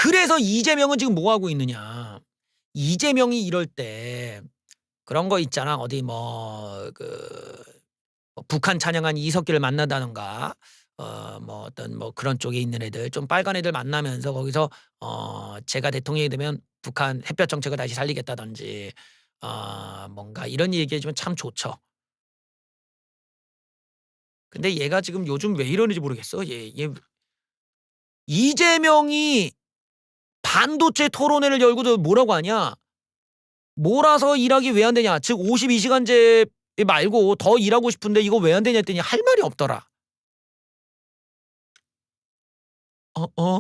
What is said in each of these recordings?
그래서 이재명은 지금 뭐 하고 있느냐. 이재명이 이럴 때 그런 거 있잖아. 어디 북한 찬양한 이석기를 만나다든가 어떤 그런 쪽에 있는 애들 좀 빨간 애들 만나면서 거기서 제가 대통령이 되면 북한 햇볕 정책을 다시 살리겠다든지 뭔가 이런 얘기해 주면 참 좋죠. 근데 얘가 지금 요즘 왜 이러는지 모르겠어. 얘 이재명이 반도체 토론회를 열고도 뭐라고 하냐. 몰아서 일하기 왜 안 되냐. 즉 52시간제 말고 더 일하고 싶은데 이거 왜 안 되냐 했더니 할 말이 없더라. 어?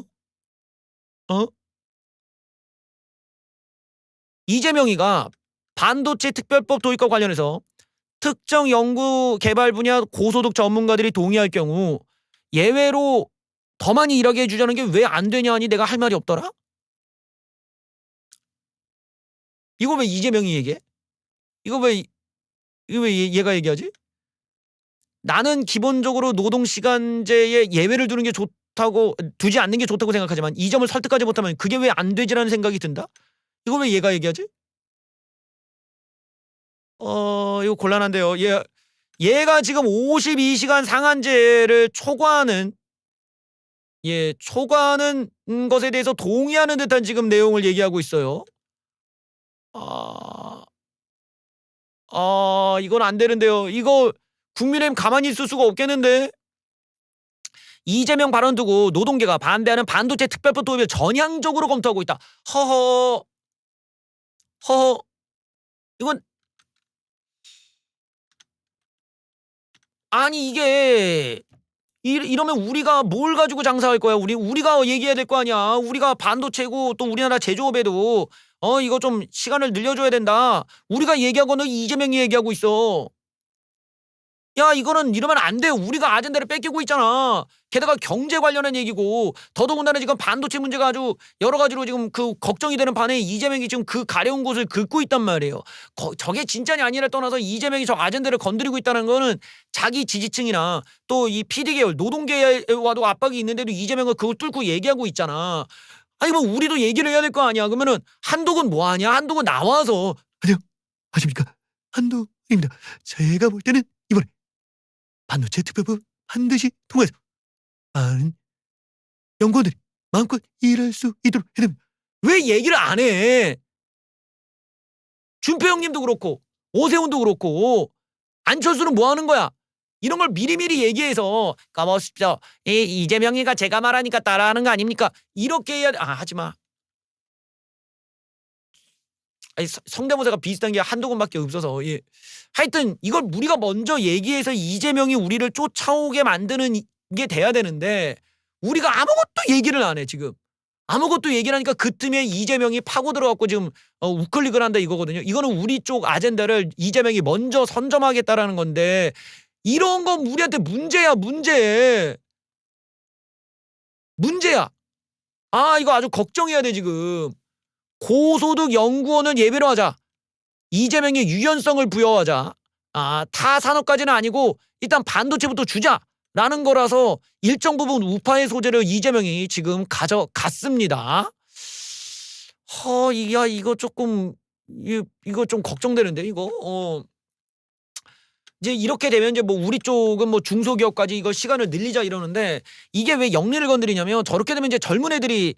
이재명이가 반도체 특별법 도입과 관련해서 특정 연구 개발 분야 고소득 전문가들이 동의할 경우 예외로 더 많이 일하게 해주자는 게 왜 안 되냐 하니 내가 할 말이 없더라? 이거 왜 이재명이 얘기해? 이거 왜 얘가 얘기하지? 나는 기본적으로 노동시간제에 예외를 두는 게 좋다고 두지 않는 게 좋다고 생각하지만 이 점을 설득하지 못하면 그게 왜 안 되지라는 생각이 든다? 이거 왜 얘가 얘기하지? 이거 곤란한데요. 얘가 지금 52시간 상한제를 초과하는 것에 대해서 동의하는 듯한 지금 내용을 얘기하고 있어요. 이건 안 되는데요. 이거 국민의힘 가만히 있을 수가 없겠는데. 이재명 발언 두고 노동계가 반대하는 반도체 특별법 도입을 전향적으로 검토하고 있다. 허허. 이건 아니 이게 이러면 우리가 뭘 가지고 장사할 거야? 우리가 얘기해야 될 거 아니야. 우리가 반도체고 또 우리나라 제조업에도 이거 좀 시간을 늘려줘야 된다. 우리가 얘기하고는 이재명이 얘기하고 있어. 야 이거는 이러면 안 돼. 우리가 아젠다를 뺏기고 있잖아. 게다가 경제 관련한 얘기고 더더군다나 지금 반도체 문제가 아주 여러 가지로 지금 걱정이 되는 반에 이재명이 지금 그 가려운 곳을 긋고 있단 말이에요. 저게 진짜냐 아니냐를 떠나서 이재명이 저 아젠다를 건드리고 있다는 거는 자기 지지층이나 또 이 PD계열 노동계와도 압박이 있는데도 이재명은 그걸 뚫고 얘기하고 있잖아. 아니 뭐 우리도 얘기를 해야 될 거 아니야. 그러면은 한독은 뭐 하냐. 한독은 나와서 안녕하십니까. 한독입니다. 제가 볼 때는 이번에 반도체 특별법 반드시 통과해서 많은 연구원들이 마음껏 일할 수 있도록 해야 됩니다. 왜 얘기를 안 해? 준표 형님도 그렇고 오세훈도 그렇고 안철수는 뭐 하는 거야? 이런 걸 미리미리 얘기해서 까먹으십시오. 이재명이가 제가 말하니까 따라하는 거 아닙니까? 이렇게 해야 하지 마. 아니 성대모사가 비슷한 게 한두 번밖에 없어서 하여튼 이걸 우리가 먼저 얘기해서 이재명이 우리를 쫓아오게 만드는 게 돼야 되는데 우리가 아무것도 얘기를 안 해 지금. 아무것도 얘기를 하니까 그 틈에 이재명이 파고 들어갖고 지금 우클릭을 한다 이거거든요. 이거는 우리 쪽 아젠다를 이재명이 먼저 선점하겠다라는 건데 이런 건 우리한테 문제야. 이거 아주 걱정해야 돼 지금. 고소득 연구원은 예외로 하자. 이재명의 유연성을 부여하자. 타 산업까지는 아니고 일단 반도체부터 주자라는 거라서 일정 부분 우파의 소재를 이재명이 지금 가져갔습니다. 이거 조금 이거 좀 걱정되는데 이거. 이제 이렇게 되면 이제 우리 쪽은 중소기업까지 이거 시간을 늘리자 이러는데 이게 왜 영리를 건드리냐면 저렇게 되면 이제 젊은 애들이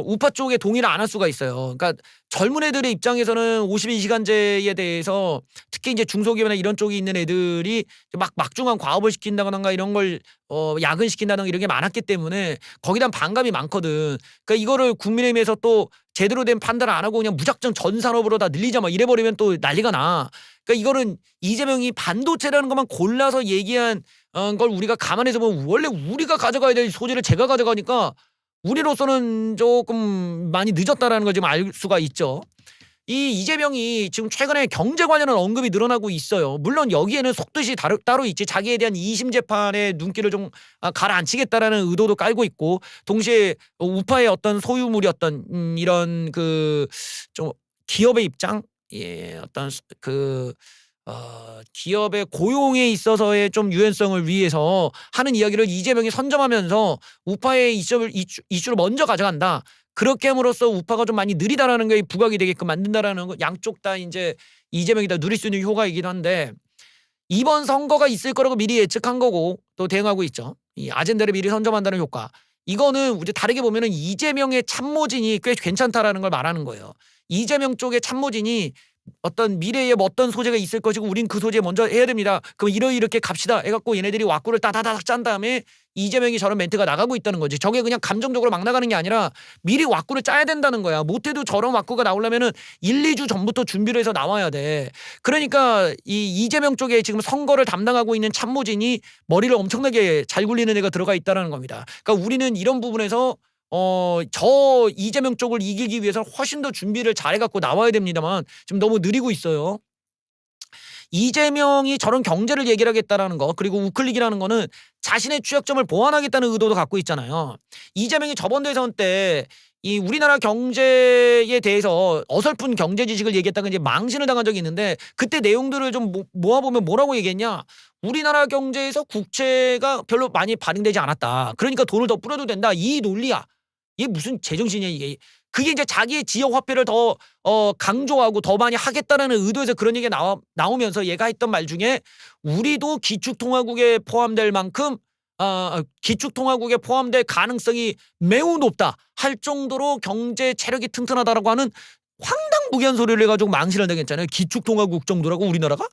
우파 쪽에 동의를 안 할 수가 있어요. 그러니까 젊은 애들의 입장에서는 52시간제에 대해서 특히 이제 중소기업이나 이런 쪽에 있는 애들이 막중한 과업을 시킨다거나 이런 걸 야근시킨다거나 이런 게 많았기 때문에 거기에 대한 반감이 많거든. 그러니까 이거를 국민의힘에서 또 제대로 된 판단을 안 하고 그냥 무작정 전 산업으로 다 늘리자 이래버리면 또 난리가 나. 그러니까 이거는 이재명이 반도체라는 것만 골라서 얘기한 걸 우리가 감안해서 보면 원래 우리가 가져가야 될 소재를 제가 가져가니까 우리로서는 조금 많이 늦었다라는 걸 지금 알 수가 있죠. 이 이재명이 지금 최근에 경제 관련한 언급이 늘어나고 있어요. 물론 여기에는 속뜻이 따로 있지. 자기에 대한 2심 재판의 눈길을 좀 가라앉히겠다라는 의도도 깔고 있고 동시에 우파의 어떤 소유물이었던 이런 좀 기업의 입장 어떤 기업의 고용에 있어서의 좀 유연성을 위해서 하는 이야기를 이재명이 선점하면서 우파의 이슈를 먼저 가져간다. 그렇게 함으로써 우파가 좀 많이 느리다라는 게 부각이 되게끔 만든다라는 거, 양쪽 다 이제 이재명이 다 누릴 수 있는 효과이기도 한데 이번 선거가 있을 거라고 미리 예측한 거고 또 대응하고 있죠. 이 아젠다를 미리 선점한다는 효과. 이거는 우리 다르게 보면은 이재명의 참모진이 꽤 괜찮다라는 걸 말하는 거예요. 이재명 쪽의 참모진이 어떤 미래에 뭐 어떤 소재가 있을 것이고 우린 그 소재 먼저 해야 됩니다. 그럼 이렇게 갑시다 해갖고 얘네들이 왁구를 따다닥 짠 다음에 이재명이 저런 멘트가 나가고 있다는 거지. 저게 그냥 감정적으로 막 나가는 게 아니라 미리 왁구를 짜야 된다는 거야. 못해도 저런 왁구가 나오려면은 1, 2주 전부터 준비를 해서 나와야 돼. 그러니까 이 이재명 쪽에 지금 선거를 담당하고 있는 참모진이 머리를 엄청나게 잘 굴리는 애가 들어가 있다는 겁니다. 그러니까 우리는 이런 부분에서 저 이재명 쪽을 이기기 위해서 훨씬 더 준비를 잘해갖고 나와야 됩니다만 지금 너무 느리고 있어요. 이재명이 저런 경제를 얘기를 하겠다라는 거 그리고 우클릭이라는 거는 자신의 취약점을 보완하겠다는 의도도 갖고 있잖아요. 이재명이 저번 대선 때 이 우리나라 경제에 대해서 어설픈 경제 지식을 얘기했다가 이제 망신을 당한 적이 있는데 그때 내용들을 좀 모아보면 뭐라고 얘기했냐. 우리나라 경제에서 국채가 별로 많이 발행되지 않았다. 그러니까 돈을 더 뿌려도 된다. 이 논리야. 이게 무슨 제정신이야 이게. 그게 이제 자기의 지역 화폐를 더 강조하고 더 많이 하겠다라는 의도에서 그런 얘기가 나오면서 얘가 했던 말 중에 우리도 기축통화국에 포함될 만큼 기축통화국에 포함될 가능성이 매우 높다 할 정도로 경제 체력이 튼튼하다라고 하는 황당무계한 소리를 해가지고 망신을 당했잖아요. 기축통화국 정도라고 우리나라가?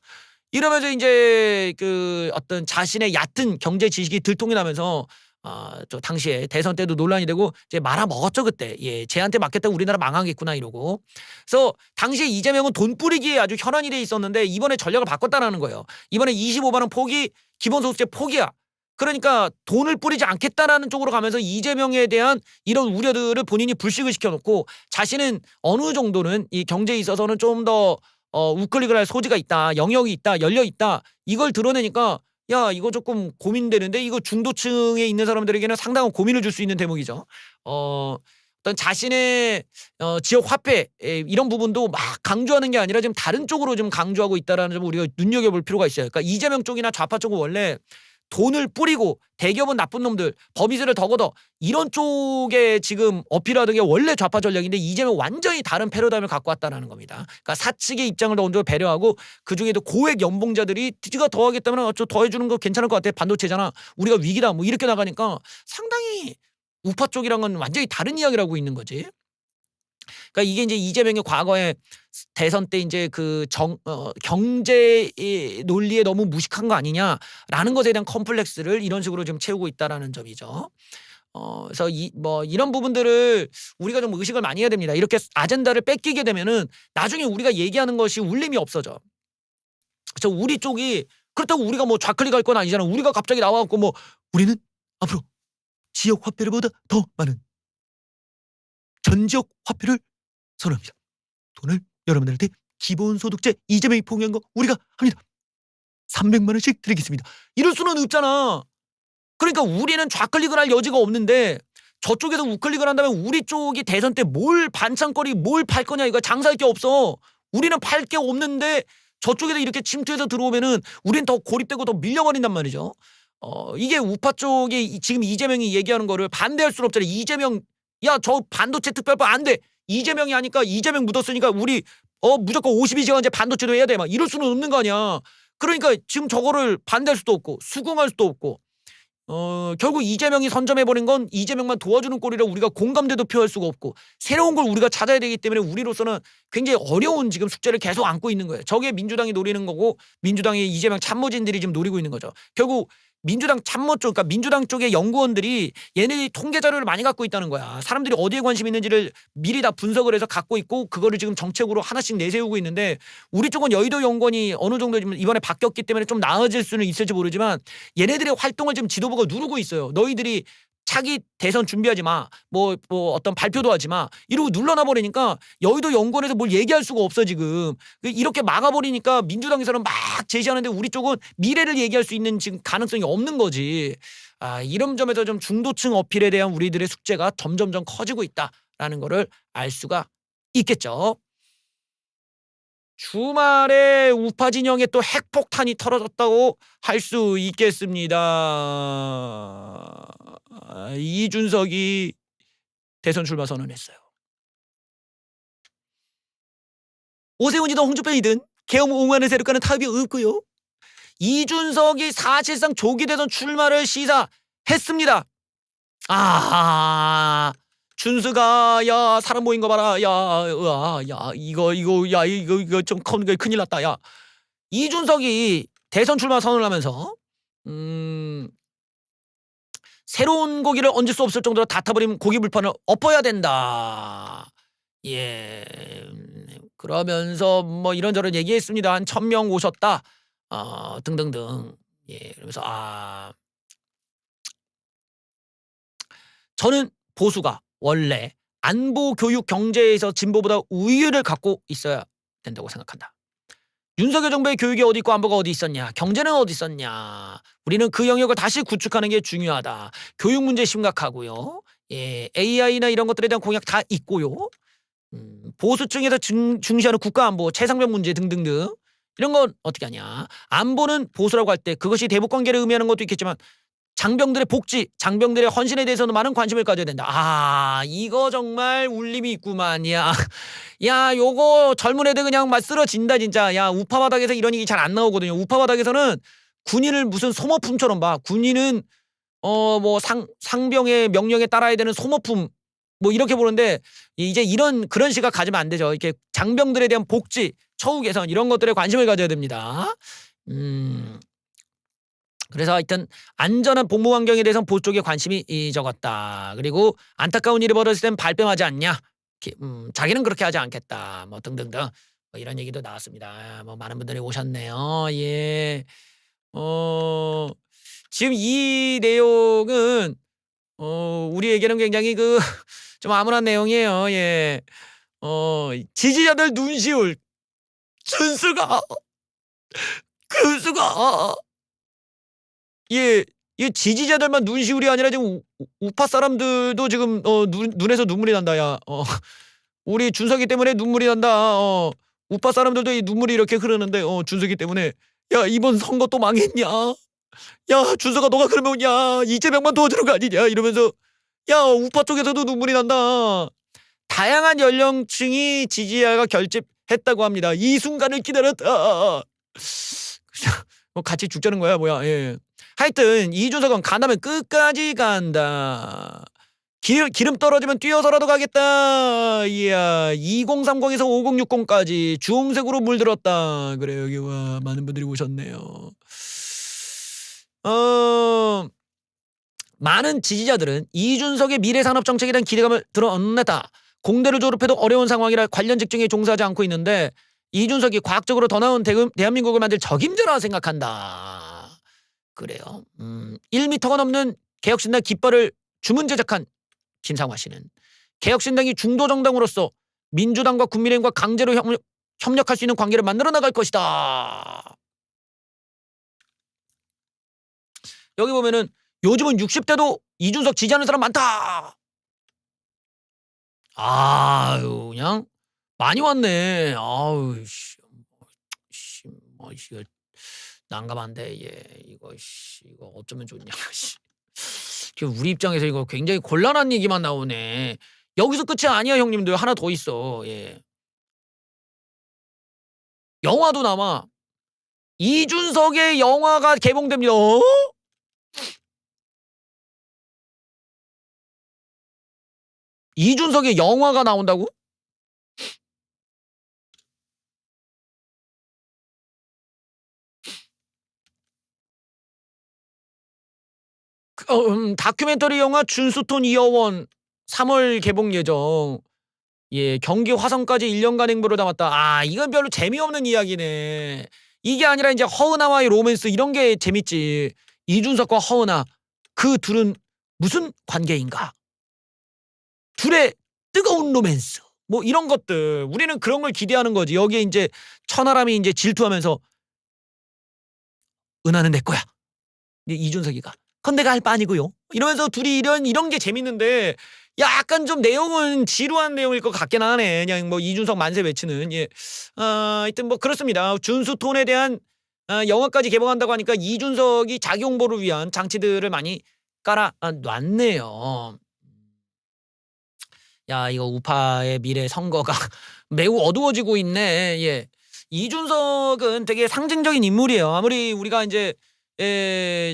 이러면서 이제 그 어떤 자신의 얕은 경제 지식이 들통이 나면서 저 당시에 대선 때도 논란이 되고 이제 말아먹었죠 그때. 예, 쟤한테 맞겠다 우리나라 망하겠구나 이러고. 그래서 당시에 이재명은 돈 뿌리기에 아주 혈안이 돼 있었는데 이번에 전략을 바꿨다라는 거예요. 이번에 25만 원 포기, 기본소득세 포기야. 그러니까 돈을 뿌리지 않겠다라는 쪽으로 가면서 이재명에 대한 이런 우려들을 본인이 불식을 시켜놓고 자신은 어느 정도는 이 경제에 있어서는 좀 더 우클릭을 할 소지가 있다, 영역이 있다, 열려 있다 이걸 드러내니까 야 이거 조금 고민되는데 이거 중도층에 있는 사람들에게는 상당한 고민을 줄 수 있는 대목이죠. 어떤 자신의 지역 화폐 이런 부분도 막 강조하는 게 아니라 지금 다른 쪽으로 좀 강조하고 있다라는 점을 우리가 눈여겨볼 필요가 있어요. 그러니까 이재명 쪽이나 좌파 쪽은 원래 돈을 뿌리고 대기업은 나쁜 놈들 법인세를 더 걷어 이런 쪽에 지금 어필하던 게 원래 좌파 전략인데 이재명 완전히 다른 패러다임을 갖고 왔다는 겁니다. 그러니까 사측의 입장을 먼저 배려하고 그중에도 고액 연봉자들이 지가 더 하겠다면 저 더 해주는 거 괜찮을 것 같아. 반도체잖아. 우리가 위기다. 뭐 이렇게 나가니까 상당히 우파 쪽이랑 은 완전히 다른 이야기를 하고 있는 거지. 그러니까 이게 이제 이재명의 과거에 대선 때 이제 그 경제 논리에 너무 무식한 거 아니냐라는 것에 대한 컴플렉스를 이런 식으로 좀 채우고 있다라는 점이죠. 그래서 이런 부분들을 우리가 좀 의식을 많이 해야 됩니다. 이렇게 아젠다를 뺏기게 되면은 나중에 우리가 얘기하는 것이 울림이 없어져. 그래서 우리 쪽이 그렇다고 우리가 뭐 좌클릭할 건 아니잖아. 우리가 갑자기 나와갖고 뭐 우리는 앞으로 지역 화폐보다 더 많은 전지역 화폐를 선언합니다. 돈을 여러분들한테 기본소득세 이재명이 포기한 거 우리가 합니다. 300만 원씩 드리겠습니다. 이럴 수는 없잖아. 그러니까 우리는 좌클릭을 할 여지가 없는데 저쪽에서 우클릭을 한다면 우리 쪽이 대선 때 뭘 반찬거리 뭘 팔 거냐 이거 장사할 게 없어. 우리는 팔 게 없는데 저쪽에서 이렇게 침투해서 들어오면은 우린 더 고립되고 더 밀려버린단 말이죠. 이게 우파 쪽이 지금 이재명이 얘기하는 거를 반대할 수는 없잖아요. 이재명 야 저 반도체 특별법 안 돼. 이재명이 하니까 이재명 묻었으니까 우리 무조건 52시간제 반도체도 해야 돼. 막 이럴 수는 없는 거 아니야. 그러니까 지금 저거를 반대할 수도 없고 수긍할 수도 없고 결국 이재명이 선점해버린 건 이재명만 도와주는 꼴이라 우리가 공감대도 표할 수가 없고 새로운 걸 우리가 찾아야 되기 때문에 우리로서는 굉장히 어려운 지금 숙제를 계속 안고 있는 거예요. 저게 민주당이 노리는 거고 민주당의 이재명 참모진들이 지금 노리고 있는 거죠. 결국 민주당 참모 쪽, 그러니까 민주당 쪽의 연구원들이 얘네들이 통계 자료를 많이 갖고 있다는 거야. 사람들이 어디에 관심 있는지를 미리 다 분석을 해서 갖고 있고 그거를 지금 정책으로 하나씩 내세우고 있는데 우리 쪽은 여의도 연구원이 어느 정도 지금 이번에 바뀌었기 때문에 좀 나아질 수는 있을지 모르지만 얘네들의 활동을 지금 지도부가 누르고 있어요. 너희들이 차기 대선 준비하지 마. 뭐 어떤 발표도 하지 마. 이러고 눌러놔 버리니까 여의도 연구원에서 뭘 얘기할 수가 없어 지금. 이렇게 막아버리니까 민주당에서는 막 제시하는데 우리 쪽은 미래를 얘기할 수 있는 지금 가능성이 없는 거지. 이런 점에서 좀 중도층 어필에 대한 우리들의 숙제가 점점점 커지고 있다라는 거를 알 수가 있겠죠. 주말에 우파 진영에 또 핵폭탄이 터져졌다고 할 수 있겠습니다. 이준석이 대선 출마 선언했어요. 오세훈이든 홍준표이든 계엄 옹호하는 세력과는 타협이 없고요. 이준석이 사실상 조기 대선 출마를 시사했습니다. 아, 준수가 야 사람 모인 거 봐라. 야 이거 좀 큰일 났다. 야, 이준석이 대선 출마 선언을 하면서 새로운 고기를 얹을 수 없을 정도로 다 타버린 고기 불판을 엎어야 된다. 예. 그러면서 뭐 이런저런 얘기했습니다. 한 1000명 오셨다. 등등등. 예. 그러면서 저는 보수가 원래 안보, 교육, 경제에서 진보보다 우위를 갖고 있어야 된다고 생각한다. 윤석열 정부의 교육이 어디 있고 안보가 어디 있었냐, 경제는 어디 있었냐. 우리는 그 영역을 다시 구축하는 게 중요하다. 교육 문제 심각하고요. 예, AI나 이런 것들에 대한 공약 다 있고요. 보수층에서 중시하는 국가안보, 최상병 문제 등등등 이런 건 어떻게 하냐. 안보는 보수라고 할 때 그것이 대북관계를 의미하는 것도 있겠지만 장병들의 복지, 장병들의 헌신에 대해서는 많은 관심을 가져야 된다. 이거 정말 울림이 있구만. 야, 요거 젊은 애들 그냥 막 쓰러진다 진짜. 야, 우파 바닥에서 이런 얘기 잘 안 나오거든요. 우파 바닥에서는 군인을 무슨 소모품처럼 봐. 군인은 뭐 상병의 명령에 따라야 되는 소모품 뭐 이렇게 보는데, 이제 그런 시각 가지면 안 되죠. 이렇게 장병들에 대한 복지, 처우 개선 이런 것들에 관심을 가져야 됩니다. 그래서 하여튼 안전한 복무 환경에 대해서는 보수 쪽에 관심이 적었다. 그리고 안타까운 일이 벌어질 땐 발뺌하지 않냐. 자기는 그렇게 하지 않겠다. 뭐 등등등 뭐 이런 얘기도 나왔습니다. 뭐 많은 분들이 오셨네요. 예. 지금 이 내용은 우리에게는 굉장히 좀 암울한 내용이에요. 예. 지지자들 눈시울 준수가 예, 이 지지자들만 눈시울이 아니라 지금 우파 사람들도 지금 눈에서 눈물이 난다. 야, 우리 준석이 때문에 눈물이 난다. 우파 사람들도 이 눈물이 이렇게 흐르는데 준석이 때문에 야 이번 선거 또 망했냐? 야 준석아 너가 그러면 야 이재명만 도와주는 거 아니냐? 이러면서 야 우파 쪽에서도 눈물이 난다. 다양한 연령층이 지지자가 결집했다고 합니다. 이 순간을 기다렸다. 같이 죽자는 거야 뭐야. 예. 하여튼 이준석은 간다면 끝까지 간다. 기름 떨어지면 뛰어서라도 가겠다. 이야 2030에서 5060까지 주홍색으로 물들었다. 그래 여기 와 많은 분들이 오셨네요. 많은 지지자들은 이준석의 미래산업정책에 대한 기대감을 드러냈다. 공대를 졸업해도 어려운 상황이라 관련 직종에 종사하지 않고 있는데 이준석이 과학적으로 더 나은 대한민국을 만들 적임자라 생각한다. 그래요. 1m가 넘는 개혁신당 깃발을 주문 제작한 김상화 씨는 개혁신당이 중도정당으로서 민주당과 국민의힘과 강제로 협력할 수 있는 관계를 만들어 나갈 것이다. 여기 보면은 요즘은 60대도 이준석 지지하는 사람 많다. 아유 그냥 많이 왔네. 아유 이거 난감한데 이거 어쩌면 좋냐. 우리 입장에서 이거 굉장히 곤란한 얘기만 나오네. 여기서 끝이 아니야 형님들. 하나 더 있어. 예. 영화도 나와. 이준석의 영화가 개봉됩니다. 이준석의 영화가 나온다고? 다큐멘터리 영화 준수톤 이어원 3월 개봉 예정. 예, 경기 화성까지 1년간 행보를 담았다. 이건 별로 재미없는 이야기네. 이게 아니라 이제 허은하와의 로맨스 이런 게 재밌지. 이준석과 허은하 그 둘은 무슨 관계인가? 둘의 뜨거운 로맨스 뭐 이런 것들 우리는 그런 걸 기대하는 거지. 여기에 이제 천하람이 이제 질투하면서 은하는 내 거야. 이준석이가 그건 내가 할 바 아니고요. 이러면서 둘이 이런 게 재밌는데 약간 좀 내용은 지루한 내용일 것 같긴 하네. 그냥 뭐 이준석 만세 외치는. 예. 하여튼 뭐 그렇습니다. 준수톤에 대한 영화까지 개봉한다고 하니까 이준석이 자기 홍보를 위한 장치들을 많이 깔아 놨네요. 야 이거 우파의 미래 선거가 매우 어두워지고 있네. 예. 이준석은 되게 상징적인 인물이에요. 아무리 우리가 이제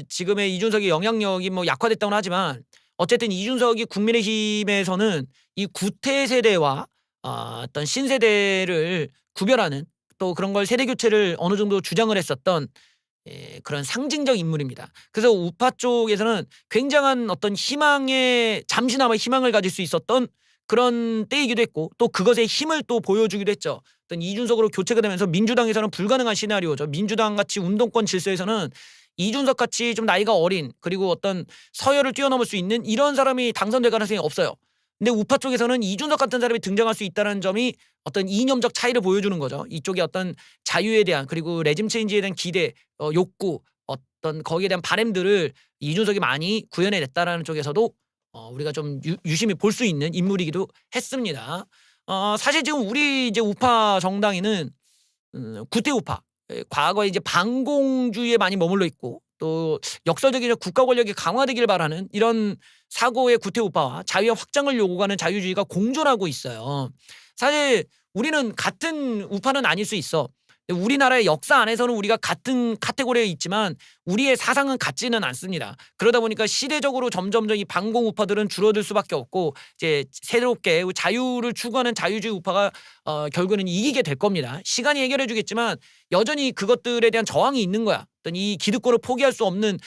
지금의 이준석의 영향력이 뭐 약화됐다고는 하지만 어쨌든 이준석이 국민의힘에서는 이 구태 세대와 어떤 신세대를 구별하는 또 그런 걸 세대 교체를 어느 정도 주장을 했었던 그런 상징적 인물입니다. 그래서 우파 쪽에서는 굉장한 어떤 희망에 잠시나마 희망을 가질 수 있었던 그런 때이기도 했고 또 그것의 힘을 또 보여주기도 했죠. 어떤 이준석으로 교체가 되면서 민주당에서는 불가능한 시나리오죠. 민주당 같이 운동권 질서에서는 이준석 같이 좀 나이가 어린 그리고 어떤 서열을 뛰어넘을 수 있는 이런 사람이 당선될 가능성이 없어요. 근데 우파 쪽에서는 이준석 같은 사람이 등장할 수 있다는 점이 어떤 이념적 차이를 보여주는 거죠. 이쪽에 어떤 자유에 대한 그리고 레짐 체인지에 대한 기대, 욕구, 어떤 거기에 대한 바램들을 이준석이 많이 구현해냈다라는 쪽에서도 우리가 좀 유심히 볼 수 있는 인물이기도 했습니다. 사실 지금 우리 이제 우파 정당에는 구태 우파, 과거에 이제 반공주의에 많이 머물러 있고 또 역설적인 국가 권력이 강화되길 바라는 이런 사고의 구태 우파와 자유의 확장을 요구하는 자유주의가 공존하고 있어요. 사실 우리는 같은 우파는 아닐 수 있어. 우리나라의 역사 안에서는 우리가 같은 카테고리에 있지만 우리의 사상은 같지는 않습니다. 그러다 보니까 시대적으로 점점 이 반공 우파들은 줄어들 수밖에 없고 이제 새롭게 자유를 추구하는 자유주의 우파가 결국에는 이기게 될 겁니다. 시간이 해결해 주겠지만 여전히 그것들에 대한 저항이 있는 거야. 어떤 이 기득권을 포기할 수 없는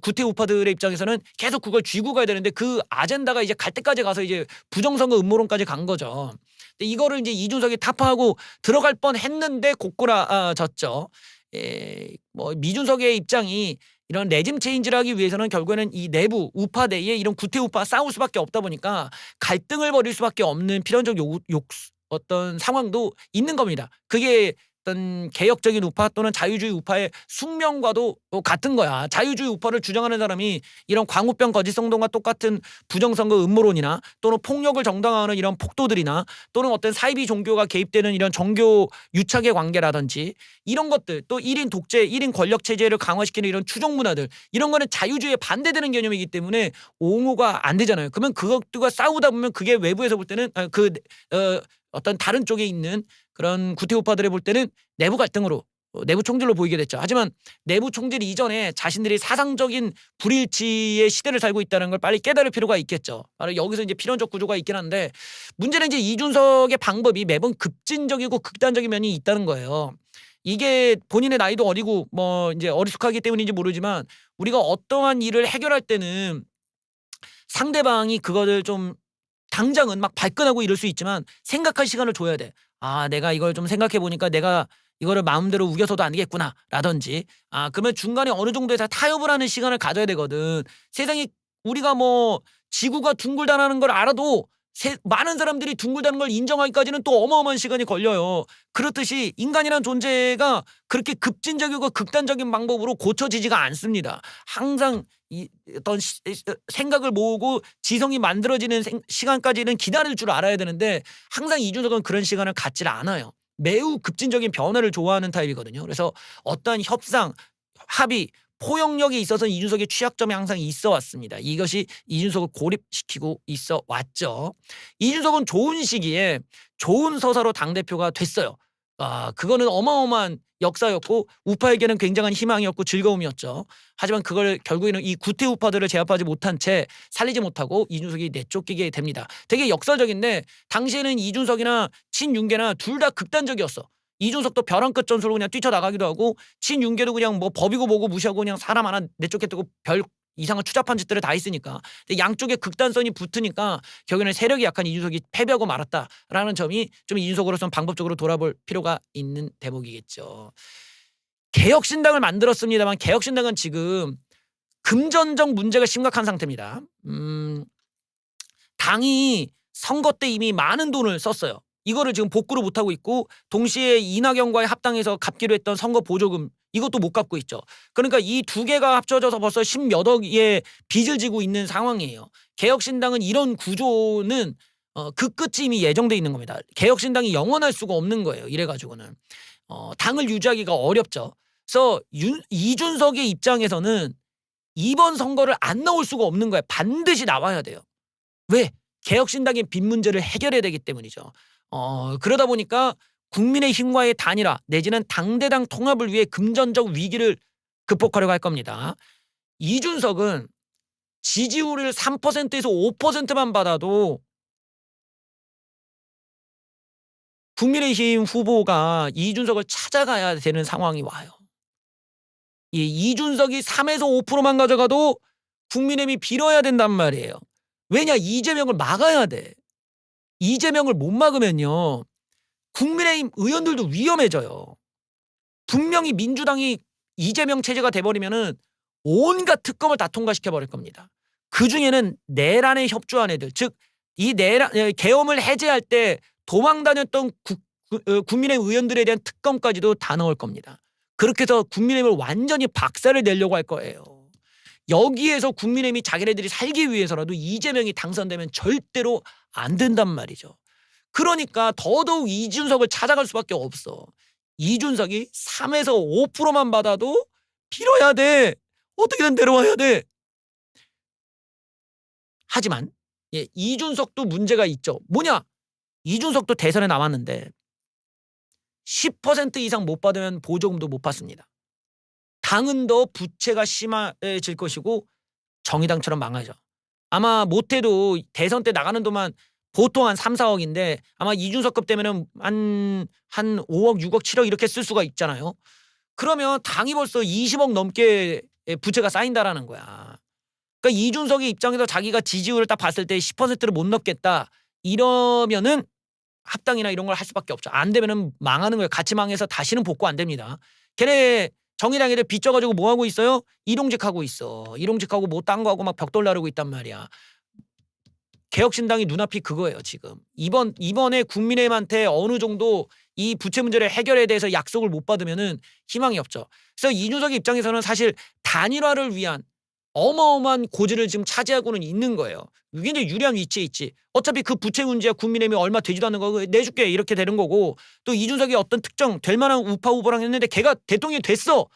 구태 우파들의 입장에서는 계속 그걸 쥐고 가야 되는데 그 아젠다가 이제 갈 때까지 가서 이제 부정선거 음모론까지 간 거죠. 근데 이거를 이제 이준석이 타파하고 들어갈 뻔했는데 고꾸라졌죠. 뭐 미준석의 입장이 이런 레짐 체인지를 하기 위해서는 결국에는 이 내부 우파 내에 이런 구태 우파 싸울 수밖에 없다 보니까 갈등을 벌일 수밖에 없는 필연적 어떤 상황도 있는 겁니다. 그게 어떤 개혁적인 우파 또는 자유주의 우파의 숙명과도 같은 거야. 자유주의 우파를 주장하는 사람이 이런 광우병 거짓성동과 똑같은 부정선거 음모론이나 또는 폭력을 정당화하는 이런 폭도들이나 또는 어떤 사이비 종교가 개입되는 이런 종교 유착의 관계라든지 이런 것들 또 1인 독재, 1인 권력 체제를 강화시키는 이런 추종 문화들 이런 거는 자유주의에 반대되는 개념이기 때문에 옹호가 안 되잖아요. 그러면 그것들과 싸우다 보면 그게 외부에서 볼 때는 어떤 다른 쪽에 있는 그런 구태 우파들이 볼 때는 내부 갈등으로 내부 총질로 보이게 됐죠. 하지만 내부 총질 이전에 자신들이 사상적인 불일치의 시대를 살고 있다는 걸 빨리 깨달을 필요가 있겠죠. 바로 여기서 이제 필연적 구조가 있긴 한데 문제는 이제 이준석의 방법이 매번 급진적이고 극단적인 면이 있다는 거예요. 이게 본인의 나이도 어리고 뭐 이제 어리숙하기 때문인지 모르지만 우리가 어떠한 일을 해결할 때는 상대방이 그거를 좀 당장은 막 발끈하고 이럴 수 있지만 생각할 시간을 줘야 돼. 내가 이걸 좀 생각해 보니까 내가 이거를 마음대로 우겨서도 안 되겠구나 라든지 그러면 중간에 어느 정도에서 타협을 하는 시간을 가져야 되거든. 세상에 우리가 뭐 지구가 둥글다는 걸 알아도 많은 사람들이 둥글다는 걸 인정하기까지는 또 어마어마한 시간이 걸려요. 그렇듯이 인간이란 존재가 그렇게 급진적이고 극단적인 방법으로 고쳐지지가 않습니다. 항상 어떤 생각을 모으고 지성이 만들어지는 시간까지는 기다릴 줄 알아야 되는데 항상 이준석은 그런 시간을 갖질 않아요. 매우 급진적인 변화를 좋아하는 타입이거든요. 그래서 어떠한 협상, 합의, 포용력에 있어서 이준석의 취약점이 항상 있어 왔습니다. 이것이 이준석을 고립시키고 있어 왔죠. 이준석은 좋은 시기에 좋은 서사로 당대표가 됐어요. 그거는 어마어마한 역사였고 우파에게는 굉장한 희망이었고 즐거움이었죠. 하지만 그걸 결국에는 이 구태 우파들을 제압하지 못한 채 살리지 못하고 이준석이 내쫓기게 됩니다. 되게 역설적인데 당시에는 이준석이나 친윤계나 둘 다 극단적이었어. 이준석도 벼랑 끝 전술로 그냥 뛰쳐나가기도 하고 친윤계도 그냥 뭐 법이고 뭐고 무시하고 그냥 사람 하나 내쫓겠다고 별 이상한 추잡한 짓들을 다 했으니까. 근데 양쪽에 극단성이 붙으니까 결국에는 세력이 약한 이준석이 패배하고 말았다라는 점이 좀 이준석으로서는 방법적으로 돌아볼 필요가 있는 대목이겠죠. 개혁신당을 만들었습니다만 개혁신당은 지금 금전적 문제가 심각한 상태입니다. 당이 선거 때 이미 많은 돈을 썼어요. 이거를 지금 복구를 못하고 있고 동시에 이낙연과의 합당해서 갚기로 했던 선거 보조금 이것도 못 갚고 있죠. 그러니까 이 두 개가 합쳐져서 벌써 10몇 억의 빚을 지고 있는 상황이에요. 개혁신당은 이런 구조는 그 끝이 이미 예정돼 있는 겁니다. 개혁신당이 영원할 수가 없는 거예요. 이래가지고는 당을 유지하기가 어렵죠. 그래서 이준석의 입장에서는 이번 선거를 안 나올 수가 없는 거예요. 반드시 나와야 돼요. 왜? 개혁신당의 빚 문제를 해결해야 되기 때문이죠. 그러다 보니까 국민의힘과의 단일화 내지는 당대당 통합을 위해 금전적 위기를 극복하려고 할 겁니다. 이준석은 지지율을 3%에서 5%만 받아도 국민의힘 후보가 이준석을 찾아가야 되는 상황이 와요. 이준석이 3에서 5%만 가져가도 국민의힘이 빌어야 된단 말이에요. 왜냐? 이재명을 막아야 돼. 이재명을 못 막으면요, 국민의힘 의원들도 위험해져요. 분명히 민주당이 이재명 체제가 돼버리면은 온갖 특검을 다 통과시켜버릴 겁니다. 그중에는 내란에 협조한 애들, 즉 이 내란 계엄을 해제할 때 도망 다녔던 국민의힘 의원들에 대한 특검까지도 다 넣을 겁니다. 그렇게 해서 국민의힘을 완전히 박살을 내려고 할 거예요. 여기에서 국민의힘이 자기네들이 살기 위해서라도 이재명이 당선되면 절대로 안 된단 말이죠. 그러니까 더더욱 이준석을 찾아갈 수밖에 없어. 이준석이 3에서 5%만 받아도 빌어야 돼. 어떻게든 데려와야 돼. 하지만 이준석도 문제가 있죠. 뭐냐? 이준석도 대선에 나왔는데 10% 이상 못 받으면 보조금도 못 받습니다. 당은 더 부채가 심해질 것이고 정의당처럼 망하죠. 아마 못해도 대선 때 나가는 동안 보통 한 3, 4억인데 아마 이준석급 되면은 한 5억, 6억, 7억 이렇게 쓸 수가 있잖아요. 그러면 당이 벌써 20억 넘게 부채가 쌓인다라는 거야. 그러니까 이준석의 입장에서 자기가 지지율을 딱 봤을 때 10%를 못 넘겠다 이러면은 합당이나 이런 걸 할 수밖에 없죠. 안 되면은 망하는 거예요. 같이 망해서 다시는 복구 안 됩니다. 걔네 정의당 애들 빚져가지고 뭐 하고 있어요? 일용직하고 있어. 일용직하고 뭐 딴 거 하고 막 벽돌 나르고 있단 말이야. 개혁신당이 눈앞이 그거예요. 지금 이번에 국민의힘한테 어느 정도 이 부채 문제를 해결에 대해서 약속을 못 받으면은 희망이 없죠. 그래서 이준석의 입장에서는 사실 단일화를 위한 어마어마한 고지를 지금 차지하고는 있는 거예요. 굉장히 유리한 위치에 있지. 어차피 그 부채 문제야 국민의힘이 얼마 되지도 않는 거 내줄게 이렇게 되는 거고, 또 이준석이 어떤 특정 될 만한 우파 후보랑 했는데 걔가 대통령이 됐어.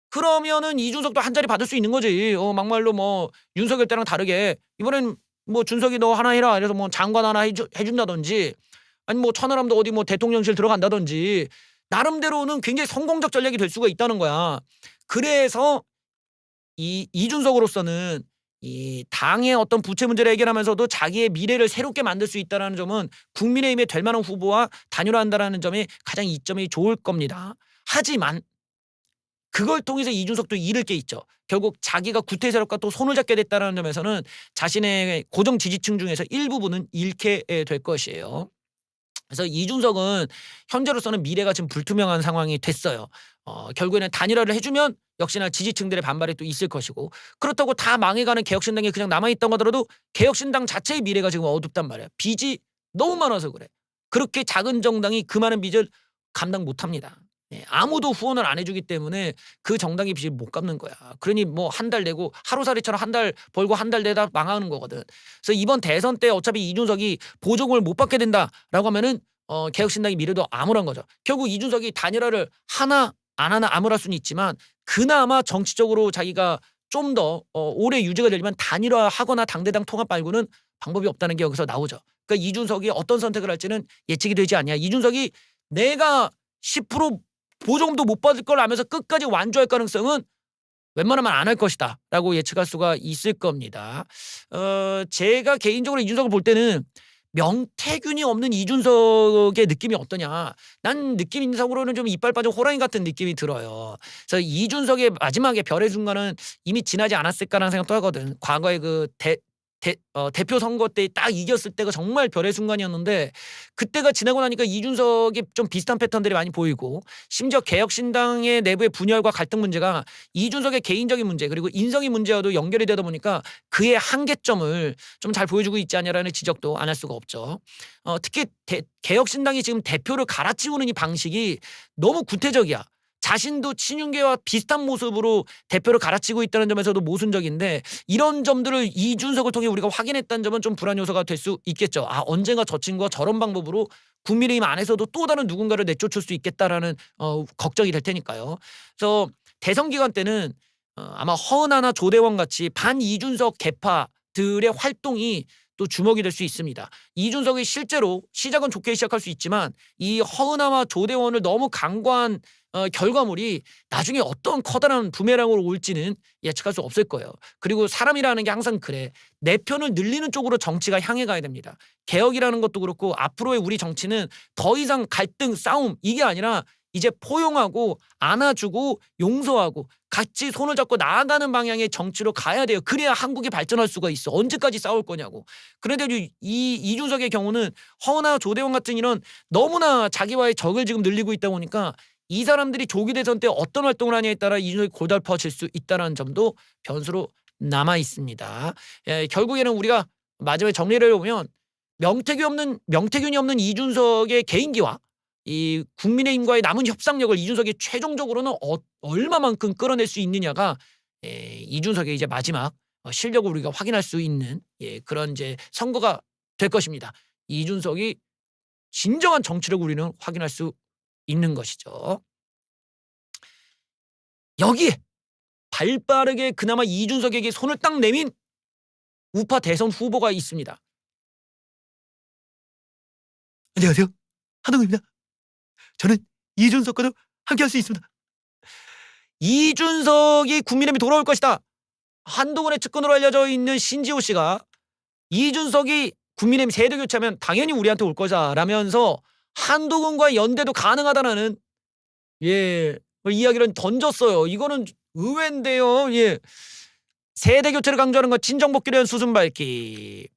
그러면은 이준석도 한 자리 받을 수 있는 거지. 막말로 뭐 윤석열 때랑 다르게 이번엔 뭐 준석이 너 하나 해라. 그래서 뭐 장관 하나 해준다든지, 아니 뭐 천하람도 어디 뭐 대통령실 들어간다든지, 나름대로는 굉장히 성공적 전략이 될 수가 있다는 거야. 그래서 이준석으로서는 이 당의 어떤 부채 문제를 해결하면서도 자기의 미래를 새롭게 만들 수 있다는 점은 국민의힘에 될 만한 후보와 단일화한다는 점이 가장 이점이 좋을 겁니다. 하지만 그걸 통해서 이준석도 잃을 게 있죠. 결국 자기가 구태 세력과 또 손을 잡게 됐다는 점에서는 자신의 고정 지지층 중에서 일부분은 잃게 될 것이에요. 그래서 이준석은 현재로서는 미래가 지금 불투명한 상황이 됐어요. 결국에는 단일화를 해주면 역시나 지지층들의 반발이 또 있을 것이고, 그렇다고 다 망해가는 개혁신당이 그냥 남아있다고 하더라도 개혁신당 자체의 미래가 지금 어둡단 말이야. 빚이 너무 많아서 그래. 그렇게 작은 정당이 그 많은 빚을 감당 못합니다. 아무도 후원을 안 해주기 때문에 그 정당의 빚을 못 갚는 거야. 그러니 뭐 한 달 내고 하루살이처럼 한 달 벌고 한 달 내다 망하는 거거든. 그래서 이번 대선 때 어차피 이준석이 보조금을 못 받게 된다라고 하면은 개혁신당의 미래도 암울한 거죠. 결국 이준석이 단일화를 하나 안 하나 암울할 수는 있지만 그나마 정치적으로 자기가 좀 더 오래 유지가 되려면 단일화하거나 당대당 통합 말고는 방법이 없다는 게 여기서 나오죠. 그러니까 이준석이 어떤 선택을 할지는 예측이 되지 않냐. 이준석이 내가 10% 보조금도 못 받을 걸 알면서 끝까지 완주할 가능성은 웬만하면 안 할 것이다 라고 예측할 수가 있을 겁니다. 제가 개인적으로 이준석을 볼 때는 명태균이 없는 이준석의 느낌이 어떠냐. 난 느낌상으로는 좀 이빨 빠진 호랑이 같은 느낌이 들어요. 그래서 이준석의 마지막에 별의 순간은 이미 지나지 않았을까라는 생각도 하거든. 과거에 그 대표 선거 때 딱 이겼을 때가 정말 별의 순간이었는데 그때가 지나고 나니까 이준석이 좀 비슷한 패턴들이 많이 보이고, 심지어 개혁신당의 내부의 분열과 갈등 문제가 이준석의 개인적인 문제 그리고 인성의 문제와도 연결이 되다 보니까 그의 한계점을 좀 잘 보여주고 있지 않냐라는 지적도 안 할 수가 없죠. 특히 개혁신당이 지금 대표를 갈아치우는 이 방식이 너무 구태적이야. 자신도 친윤계와 비슷한 모습으로 대표를 갈아치고 있다는 점에서도 모순적인데, 이런 점들을 이준석을 통해 우리가 확인했다는 점은 좀 불안 요소가 될 수 있겠죠. 언젠가 저 친구가 저런 방법으로 국민의힘 안에서도 또 다른 누군가를 내쫓을 수 있겠다라는 걱정이 될 테니까요. 그래서 대선 기간 때는 아마 허은하나 조대원 같이 반 이준석 계파들의 활동이 또 주목이 될 수 있습니다. 이준석이 실제로 시작은 좋게 시작할 수 있지만 이 허은하와 조대원을 너무 간과한 결과물이 나중에 어떤 커다란 부메랑으로 올지는 예측할 수 없을 거예요. 그리고 사람이라는 게 항상 그래. 내 편을 늘리는 쪽으로 정치가 향해 가야 됩니다. 개혁이라는 것도 그렇고 앞으로의 우리 정치는 더 이상 갈등, 싸움 이게 아니라 이제 포용하고 안아주고 용서하고 같이 손을 잡고 나아가는 방향의 정치로 가야 돼요. 그래야 한국이 발전할 수가 있어. 언제까지 싸울 거냐고. 그런데 이준석의 경우는 허은하, 조대원 같은 이런 너무나 자기와의 적을 지금 늘리고 있다 보니까 이 사람들이 조기 대선 때 어떤 활동을 하냐에 따라 이준석이 고달퍼질 수 있다는 점도 변수로 남아 있습니다. 결국에는 우리가 마지막에 정리를 해보면 명태균이 없는 이준석의 개인기와 이 국민의힘과의 남은 협상력을 이준석이 최종적으로는 얼마만큼 끌어낼 수 있느냐가 이준석의 이제 마지막 실력을 우리가 확인할 수 있는 그런 이제 선거가 될 것입니다. 이준석이 진정한 정치력을 우리는 확인할 수 있는 것이죠. 여기에 발빠르게 그나마 이준석에게 손을 딱 내민 우파 대선 후보가 있습니다. 안녕하세요. 한동훈입니다. 저는 이준석과도 함께할 수 있습니다. 이준석이 국민의힘이 돌아올 것이다. 한동훈의 측근으로 알려져 있는 신지호 씨가 이준석이 국민의힘 세대 교체하면 당연히 우리한테 올 거다 라면서 한동훈과 연대도 가능하다는 이야기를 던졌어요. 이거는 의외인데요. 세대 교체를 강조하는 것 친정복귀를 위한 수순 밟기.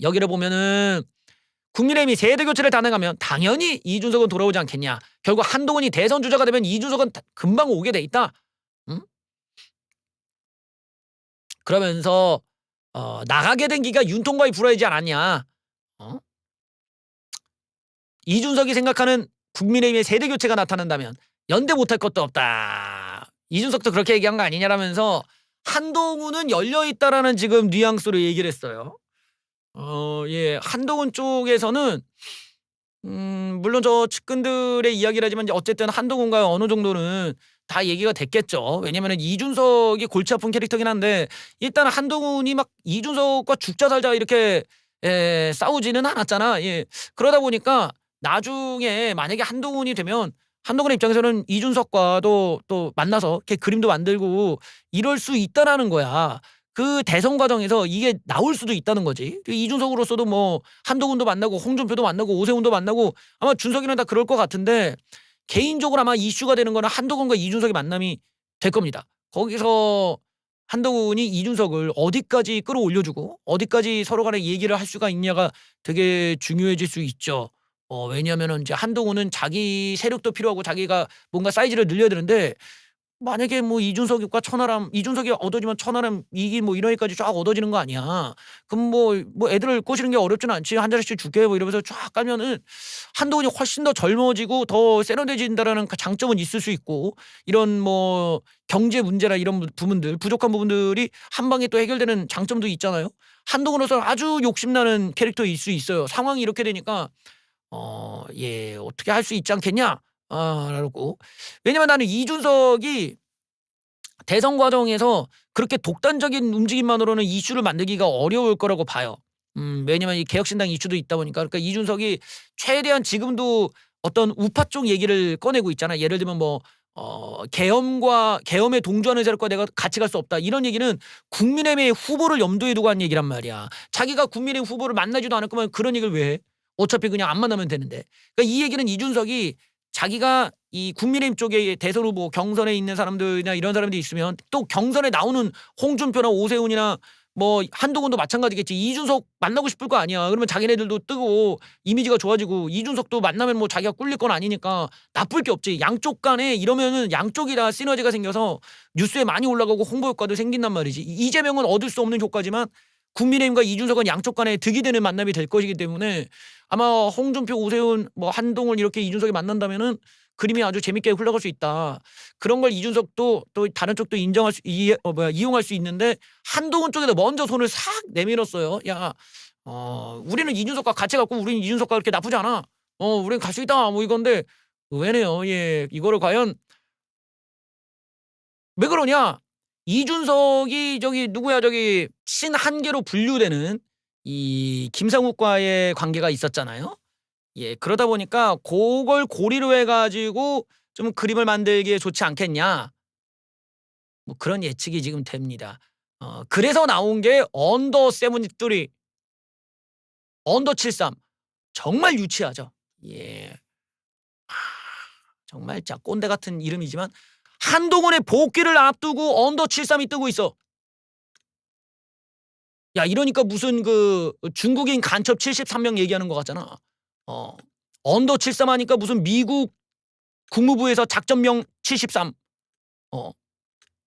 여기를 보면은 국민의힘이 세대 교체를 단행하면 당연히 이준석은 돌아오지 않겠냐. 결국 한동훈이 대선 주자가 되면 이준석은 금방 오게 돼 있다. 응? 그러면서 나가게 된 기가 윤통과의 불화이지 않았냐. 이준석이 생각하는 국민의힘의 세대 교체가 나타난다면 연대 못할 것도 없다. 이준석도 그렇게 얘기한 거 아니냐라면서 한동훈은 열려있다라는 지금 뉘앙스로 얘기를 했어요. 한동훈 쪽에서는 물론 저 측근들의 이야기라지만 어쨌든 한동훈과 어느 정도는 다 얘기가 됐겠죠. 왜냐면은 이준석이 골치 아픈 캐릭터긴 한데 일단 한동훈이 막 이준석과 죽자 살자 이렇게 싸우지는 않았잖아. 그러다 보니까 나중에 만약에 한동훈이 되면 한동훈의 입장에서는 이준석과도 또 만나서 이렇게 그림도 만들고 이럴 수 있다라는 거야. 그 대선 과정에서 이게 나올 수도 있다는 거지. 이준석으로서도 뭐 한동훈도 만나고 홍준표도 만나고 오세훈도 만나고 아마 준석이는 다 그럴 것 같은데 개인적으로 아마 이슈가 되는 거는 한동훈과 이준석의 만남이 될 겁니다. 거기서 한동훈이 이준석을 어디까지 끌어올려주고 어디까지 서로 간에 얘기를 할 수가 있냐가 되게 중요해질 수 있죠. 왜냐하면 이제 한동훈은 자기 세력도 필요하고 자기가 뭔가 사이즈를 늘려야 되는데 만약에 뭐 이준석과 천하람, 이준석이 얻어지면 천하람 이기 뭐 이러기까지 쫙 얻어지는 거 아니야. 그럼 뭐 애들을 꼬시는 게 어렵지는 않지. 한 자리씩 줄게 뭐 이러면서 쫙 가면은 한동훈이 훨씬 더 젊어지고 더 세련돼진다라는 장점은 있을 수 있고 이런 뭐 경제 문제나 이런 부분들 부족한 부분들이 한 방에 또 해결되는 장점도 있잖아요. 한동훈으로서는 아주 욕심나는 캐릭터일 수 있어요. 상황이 이렇게 되니까 어떻게 할 수 있지 않겠냐? 라고. 왜냐면 나는 이준석이 대선 과정에서 그렇게 독단적인 움직임만으로는 이슈를 만들기가 어려울 거라고 봐요. 왜냐면 이 개혁신당 이슈도 있다 보니까. 그러니까 이준석이 최대한 지금도 어떤 우파 쪽 얘기를 꺼내고 있잖아. 예를 들면 뭐 계엄에 동조하는 세력과 내가 같이 갈 수 없다. 이런 얘기는 국민의힘의 후보를 염두에 두고 한 얘기란 말이야. 자기가 국민의힘 후보를 만나지도 않을 거면 그런 얘기를 왜 해? 어차피 그냥 안 만나면 되는데. 그러니까 이 얘기는 이준석이 자기가 이 국민의힘 쪽에 대선 후보 경선에 있는 사람들이나 이런 사람들이 있으면 또 경선에 나오는 홍준표나 오세훈이나 뭐 한동훈도 마찬가지겠지. 이준석 만나고 싶을 거 아니야. 그러면 자기네들도 뜨고 이미지가 좋아지고 이준석도 만나면 뭐 자기가 꿀릴 건 아니니까 나쁠 게 없지. 양쪽 간에 이러면은 양쪽이 다 시너지가 생겨서 뉴스에 많이 올라가고 홍보 효과도 생긴단 말이지. 이재명은 얻을 수 없는 효과지만 국민의힘과 이준석은 양쪽 간에 득이 되는 만남이 될 것이기 때문에 아마 홍준표, 오세훈, 뭐 한동훈 이렇게 이준석이 만난다면은 그림이 아주 재밌게 흘러갈 수 있다. 그런 걸 이준석도 또 다른 쪽도 이용할 수 있는데 한동훈 쪽에다 먼저 손을 싹 내밀었어요. 야, 우리는 이준석과 같이 갖고 우리는 이준석과 그렇게 나쁘지 않아. 우리는 갈 수 있다. 뭐 이건데 의외네요. 이거를 과연 왜 그러냐? 이준석이 저기 누구야 저기 신한계로 분류되는 이 김상욱과의 관계가 있었잖아요. 예, 그러다 보니까 그걸 고리로 해가지고 좀 그림을 만들기에 좋지 않겠냐. 뭐 그런 예측이 지금 됩니다. 그래서 나온 게 언더 73, 언더 73. 정말 유치하죠. 예. 정말 짜 꼰대 같은 이름이지만 한동훈의 복귀를 앞두고 언더 73이 뜨고 있어. 야, 이러니까 무슨 그 중국인 간첩 73명 얘기하는 것 같잖아. 언더 73 하니까 무슨 미국 국무부에서 작전명 73.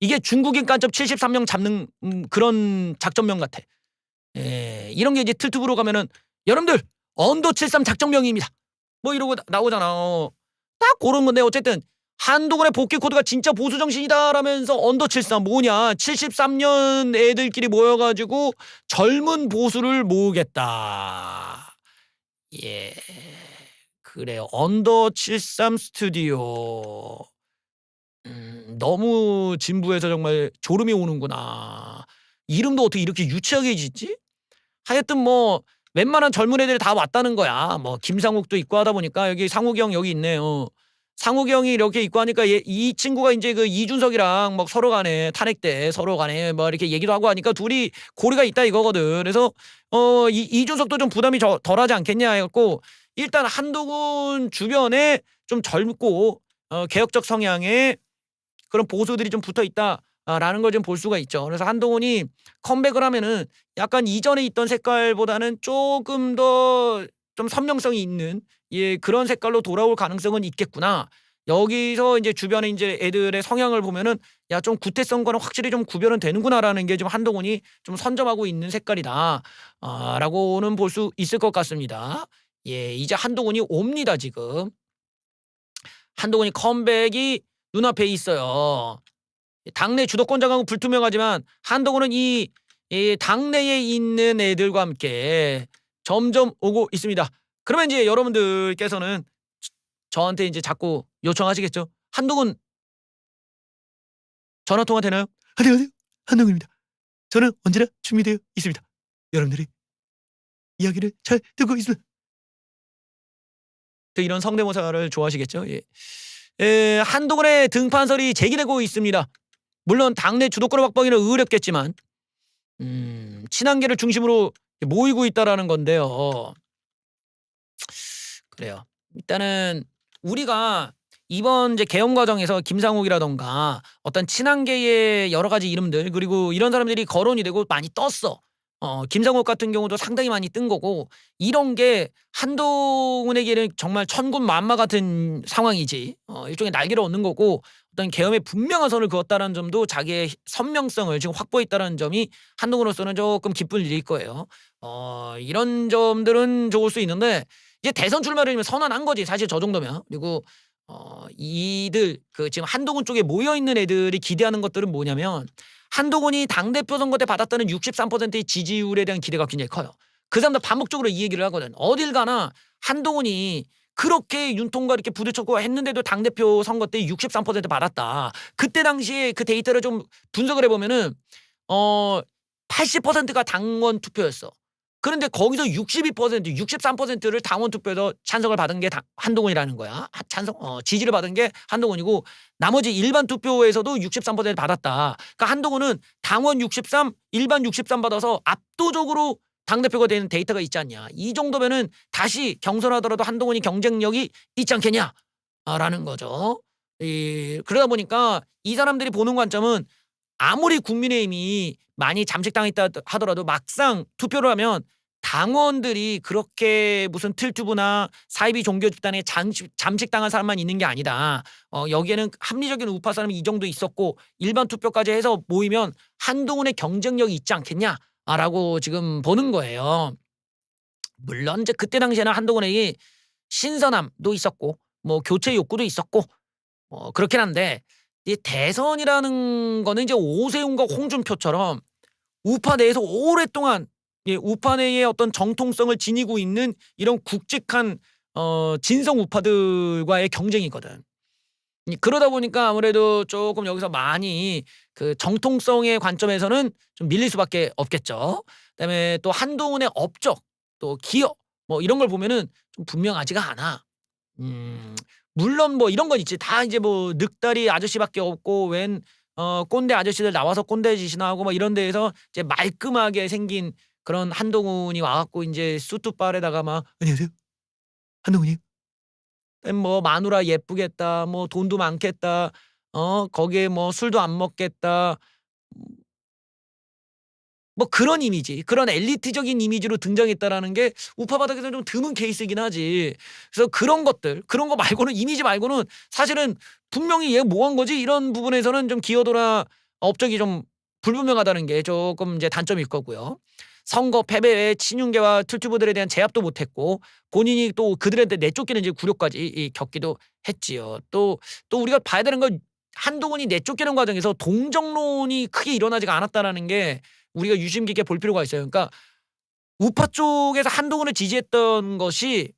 이게 중국인 간첩 73명 잡는 그런 작전명 같아. 예, 이런 게 이제 틀투브로 가면은 여러분들 언더 73 작전명입니다. 뭐 이러고 나오잖아. 딱 그런 건데 어쨌든 한동훈의 복귀 코드가 진짜 보수 정신이다라면서 언더 73 뭐냐? 73년 애들끼리 모여가지고 젊은 보수를 모으겠다. 예, 그래요. 언더 73 스튜디오. 너무 진부해서 정말 졸음이 오는구나. 이름도 어떻게 이렇게 유치하게 짓지? 하여튼 뭐 웬만한 젊은 애들이 다 왔다는 거야. 뭐 김상욱도 있고 하다 보니까 여기 상욱이 형 여기 있네요. 상욱이 형이 이렇게 있고 하니까 이 친구가 이제 그 이준석이랑 막 서로 간에 탄핵 때 서로 간에 뭐 이렇게 얘기도 하고 하니까 둘이 고리가 있다 이거거든. 그래서 이준석도 좀 부담이 덜하지 않겠냐 해갖고 일단 한동훈 주변에 좀 젊고 개혁적 성향의 그런 보수들이 좀 붙어 있다라는 걸 좀 볼 수가 있죠. 그래서 한동훈이 컴백을 하면은 약간 이전에 있던 색깔보다는 조금 더 좀 선명성이 있는 그런 색깔로 돌아올 가능성은 있겠구나. 여기서 이제 주변에 이제 애들의 성향을 보면은 야, 좀 구태성과는 확실히 좀 구별은 되는구나라는 게 좀 한동훈이 좀 선점하고 있는 색깔이다. 라고는 볼 수 있을 것 같습니다. 예, 이제 한동훈이 옵니다, 지금. 한동훈이 컴백이 눈앞에 있어요. 당내 주도권자하고 불투명하지만 한동훈은 이 당내에 있는 애들과 함께 점점 오고 있습니다. 그러면 이제 여러분들께서는 저한테 이제 자꾸 요청하시겠죠. 한동훈 전화 통화 되나요? 안녕하세요, 한동훈입니다. 저는 언제나 준비되어 있습니다. 여러분들이 이야기를 잘 듣고 있습니다. 이런 성대모사를 좋아하시겠죠. 예. 한동훈의 등판설이 제기되고 있습니다. 물론 당내 주도권 확보하기는 어렵겠지만 친한계를 중심으로 모이고 있다라는 건데요. 그래요. 일단은 우리가 이번 이제 개헌 과정에서 김상욱이라던가 어떤 친한계의 여러 가지 이름들 그리고 이런 사람들이 거론이 되고 많이 떴어. 김상욱 같은 경우도 상당히 많이 뜬 거고 이런 게 한동훈에게는 정말 천군만마 같은 상황이지. 일종의 날개를 얻는 거고 어떤 계엄에 분명한 선을 그었다는 점도 자기의 선명성을 지금 확보했다는 점이 한동훈으로서는 조금 기쁜 일일 거예요. 이런 점들은 좋을 수 있는데 이제 대선 출마를 선언한 거지 사실 저 정도면. 그리고 이들 그 지금 한동훈 쪽에 모여 있는 애들이 기대하는 것들은 뭐냐면 한동훈이 당대표 선거 때 받았다는 63%의 지지율에 대한 기대가 굉장히 커요. 그 사람들 반복적으로 이 얘기를 하거든. 어딜 가나 한동훈이 그렇게 윤통과 이렇게 부딪혔고 했는데도 당대표 선거 때 63% 받았다. 그때 당시에 그 데이터를 좀 분석을 해보면은 80%가 당원 투표였어. 그런데 거기서 62%, 63%를 당원 투표에서 찬성을 받은 게 한동훈이라는 거야. 지지를 받은 게 한동훈이고 나머지 일반 투표에서도 63% 받았다. 그러니까 한동훈은 당원 63, 일반 63 받아서 압도적으로 당대표가 되는 데이터가 있지 않냐. 이 정도면은 다시 경선하더라도 한동훈이 경쟁력이 있지 않겠냐. 라는 거죠. 그러다 보니까 이 사람들이 보는 관점은 아무리 국민의힘이 많이 잠식당했다 하더라도 막상 투표를 하면 당원들이 그렇게 무슨 틀투브나 사이비 종교 집단에 잠식당한 사람만 있는 게 아니다. 여기에는 합리적인 우파 사람이 이 정도 있었고 일반 투표까지 해서 모이면 한동훈의 경쟁력이 있지 않겠냐라고 지금 보는 거예요. 물론 이제 그때 당시에는 한동훈의 신선함도 있었고 뭐 교체 욕구도 있었고 그렇긴 한데 이 대선이라는 거는 이제 오세훈과 홍준표처럼 우파 내에서 오랫동안 우파 내의 어떤 정통성을 지니고 있는 이런 굵직한 진성 우파들과의 경쟁이거든. 그러다 보니까 아무래도 조금 여기서 많이 그 정통성의 관점에서는 좀 밀릴 수밖에 없겠죠. 그다음에 또 한동훈의 업적, 또 기여 뭐 이런 걸 보면은 좀 분명하지가 않아. 음 물론 뭐 이런 건 있지. 다 이제 뭐 늑다리 아저씨밖에 없고 웬 꼰대 아저씨들 나와서 꼰대 짓이나 하고 뭐 이런 데에서 이제 말끔하게 생긴 그런 한동훈이 와 갖고 인제 수트바에다가 막 "안녕하세요. 한동훈이에요." 뭐 "마누라 예쁘겠다." 뭐 "돈도 많겠다." 거기에 뭐 "술도 안 먹겠다." 뭐 그런 이미지, 그런 엘리트적인 이미지로 등장했다라는 게 우파 바닥에서는 좀 드문 케이스이긴 하지. 그래서 그런 것들, 그런 거 말고는 이미지 말고는 사실은 분명히 '얘 뭐 한 거지?' 이런 부분에서는 좀 기여도나 업적이 좀 불분명하다는 게 쪼끔 이제 단점일 거고요. 선거 패배에 친윤계와 툴투브들에 대한 제압도 못 했고 본인이 또 그들한테 내쫓기는 이제 굴욕까지 겪기도 했지요. 또 우리가 봐야 되는 건 한동훈이 내쫓기는 과정에서 동정론이 크게 일어나지가 않았다라는 게 우리가 유심 깊게 볼 필요가 있어요. 그러니까 우파 쪽에서 한동훈을 지지했던 것이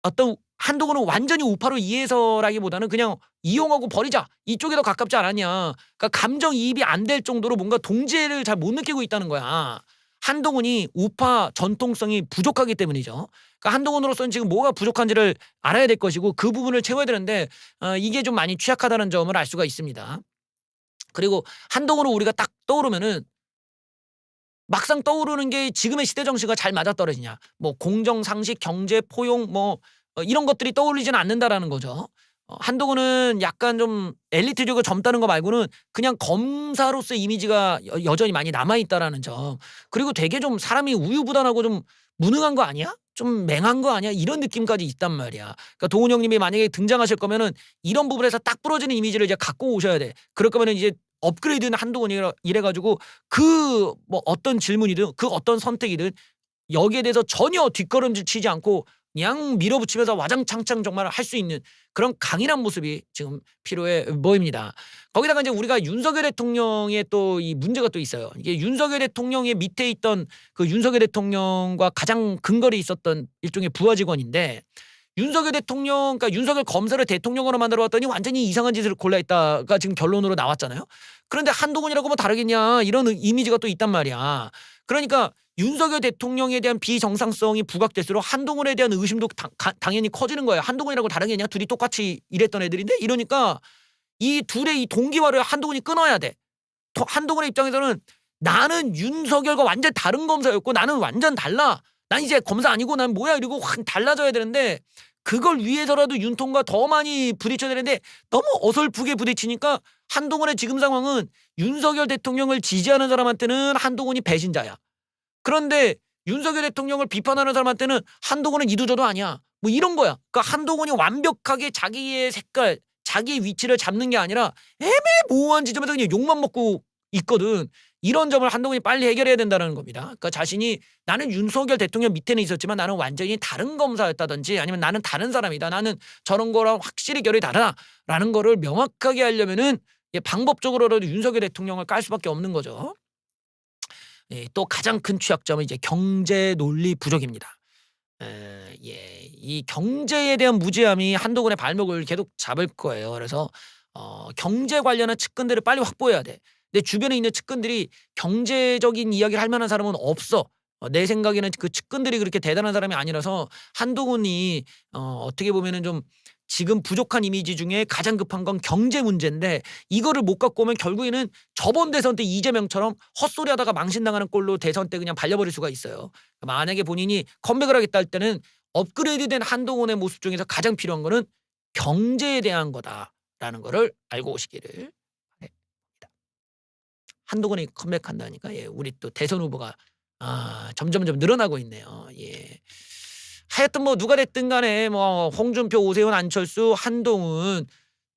어떤 한동훈은 완전히 우파로 이해해서라기보다는 그냥 '이용하고 버리자.' 이쪽에 더 가깝지 않았냐. 그러니까 감정이입이 안 될 정도로 뭔가 동지애를 잘 못 느끼고 있다는 거야. 한동훈이 우파 전통성이 부족하기 때문이죠. 그러니까 한동훈으로서는 지금 뭐가 부족한지를 알아야 될 것이고 그 부분을 채워야 되는데 이게 좀 많이 취약하다는 점을 알 수가 있습니다. 그리고 한동훈을 우리가 딱 떠오르면은 막상 떠오르는 게 지금의 시대 정신과 잘 맞아떨어지냐. 뭐 공정, 상식, 경제, 포용 뭐 이런 것들이 떠오르지는 않는다라는 거죠. 한동훈은 약간 좀 엘리트적이고 젊다는 거 말고는 그냥 검사로서의 이미지가 여전히 많이 남아 있다라는 점. 그리고 되게 좀 사람이 우유부단하고 좀 무능한 거 아니야? 좀 맹한 거 아니야? 이런 느낌까지 있단 말이야. 그러니까 도훈 형님이 만약에 등장하실 거면은 이런 부분에서 딱 부러지는 이미지를 이제 갖고 오셔야 돼. 그럴 거면은 이제 업그레이드는 한동훈이라 이래 가지고 그 뭐 어떤 질문이든 그 어떤 선택이든 여기에 대해서 전혀 뒷걸음질 치지 않고 그냥 밀어붙이면서 와장창창 정말 할 수 있는 그런 강인한 모습이 지금 필요해 보입니다. 거기다가 이제 우리가 윤석열 대통령의 또 이 문제가 또 있어요. 이게 윤석열 대통령의 밑에 있던 그 윤석열 대통령과 가장 근거리 있었던 일종의 부하 직원인데 윤석열 대통령 그러니까 윤석열 검사를 대통령으로 만들어 봤더니 완전히 이상한 짓을 골라 했다가 지금 결론으로 나왔잖아요. 그런데 한동훈이라고 뭐 다르겠냐 이런 이미지가 또 있단 말이야. 그러니까 윤석열 대통령에 대한 비정상성이 부각될수록 한동훈에 대한 의심도 당연히 커지는 거예요. 한동훈이라고 다르겠냐? 둘이 똑같이 일했던 애들인데 이러니까 이 둘의 이 동기화를 한동훈이 끊어야 돼. 한동훈의 입장에서는 나는 윤석열과 완전 다른 검사였고 나는 완전 달라. 난 이제 검사 아니고 난 뭐야 이러고 확 달라져야 되는데 그걸 위해서라도 윤통과 더 많이 부딪혀야 되는데 너무 어설프게 부딪히니까 한동훈의 지금 상황은 윤석열 대통령을 지지하는 사람한테는 한동훈이 배신자야. 그런데 윤석열 대통령을 비판하는 사람한테는 한동훈은 이도저도 아니야. 뭐 이런 거야. 그러니까 한동훈이 완벽하게 자기의 색깔, 자기의 위치를 잡는 게 아니라 애매모호한 지점에서 그냥 욕만 먹고 있거든. 이런 점을 한동훈이 빨리 해결해야 된다는 겁니다. 그러니까 자신이 나는 윤석열 대통령 밑에는 있었지만 나는 완전히 다른 검사였다든지 아니면 나는 다른 사람이다. 나는 저런 거랑 확실히 결이 다르다라는 거를 명확하게 하려면은 방법적으로라도 윤석열 대통령을 깔 수밖에 없는 거죠. 예, 또 가장 큰 취약점은 이제 경제 논리 부족입니다. 예, 이 경제에 대한 무지함이 한동훈의 발목을 계속 잡을 거예요. 그래서 경제 관련한 측근들을 빨리 확보해야 돼. 내 주변에 있는 측근들이 경제적인 이야기를 할 만한 사람은 없어. 내 생각에는 그 측근들이 그렇게 대단한 사람이 아니라서 한동훈이 어떻게 보면은 좀 지금 부족한 이미지 중에 가장 급한 건 경제 문제인데 이거를 못 갖고 오면 결국에는 저번 대선 때 이재명처럼 헛소리하다가 망신당하는 꼴로 대선 때 그냥 발려버릴 수가 있어요. 만약에 본인이 컴백을 하겠다 할 때는 업그레이드된 한동훈의 모습 중에서 가장 필요한 거는 경제에 대한 거다라는 거를 알고 오시기를 바랍니다. 한동훈이 컴백한다니까 예, 우리 또 대선 후보가 점점점 늘어나고 있네요. 예. 하여튼 뭐 누가 됐든 간에 뭐 홍준표, 오세훈, 안철수, 한동훈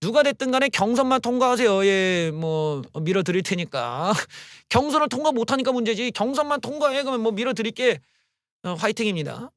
누가 됐든 간에 경선만 통과하세요. 예, 뭐 밀어드릴 테니까. 경선을 통과 못하니까 문제지. 경선만 통과해 그러면 뭐 밀어드릴게. 화이팅입니다.